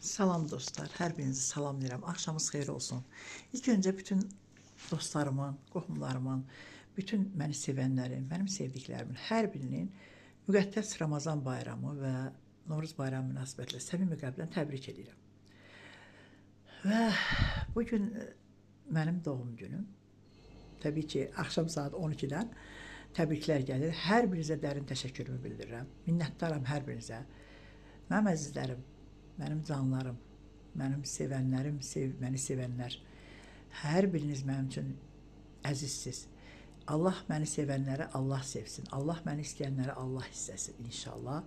Salam dostlar, hər birinizi salamlayıram. Axşamınız xeyir olsun. İlk öncə bütün dostlarımın, qohumlarımın, bütün məni sevənlərin, mənim sevdiklərimin hər birinin müqəddəs Ramazan bayramı və Novruz bayramı münasibətilə səmimi qəlbdən təbrik edirəm. Və bugün mənim doğum günüm. Təbii ki, axşam saat 12-dən təbriklər gəlir. Hər birinizə dərin təşəkkürümü bildirirəm. Minnətdaram hər birinizə. Mənim əzizlərim, mənim canlarım, mənim sevənlərim, məni sevənlər, hər biriniz mənim üçün əzizsiz. Allah məni sevənləri Allah sevsin. Allah məni istəyənləri Allah istəsin inşallah.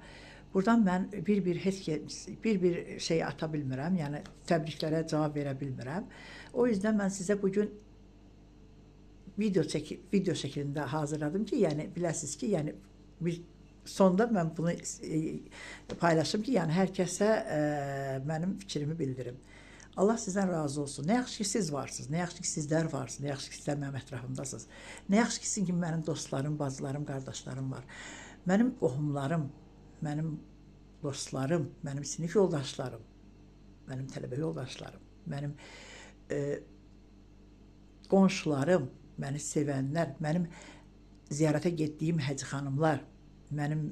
Buradan mən bir şey ata bilmirəm, yəni təbriklərə cavab verə bilmirəm. O yüzden mən sizə bugün video şəklində hazırladım ki, yəni biləsiniz ki, yəni bir sonda mən bunu paylaşım ki, yəni hər kəsə mənim fikrimi bildirim. Allah sizdən razı olsun. Nə yaxşı ki siz varsınız, nə yaxşı ki sizlər varsınız, nə yaxşı ki sizlər mənim ətrafımdasınız. Nə yaxşı ki sizin kimi mənim dostlarım, bacılarım, qardaşlarım var. Mənim qohumlarım, mənim dostlarım, mənim sinif yoldaşlarım, mənim tələbə yoldaşlarım, mənim qonşularım, məni sevənlər, mənim ziyarətə getdiyim həcc xanımlar, mənim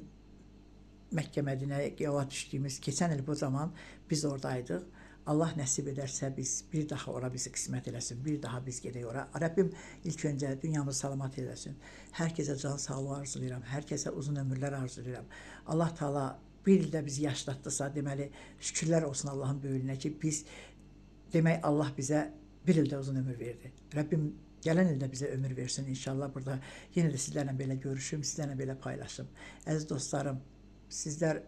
Məkkə Mədinəyə yola düşdüyümüz keçən il bu zaman biz oradaydıq. Allah nəsib edərsə biz bir daha ora bizi qismət eləsin, bir daha biz gedək ora. Rəbbim ilk öncə dünyamızı salamat eləsin. Hər kəsə can sağlığı arzulayıram, hər kəsə uzun ömürlər arzulayıram. Allah Taala bir ildə bizi yaşlatdısa, deməli şükürlər olsun Allahın böyüklüyünə ki, biz demək Allah bizə bir ildə uzun ömür verdi. Rəbbim gələn ildə bizə ömür versin inşallah. Burada yenə də sizlərlə belə görüşüm, sizlərlə belə paylaşım. Əziz dostlarım, sizlər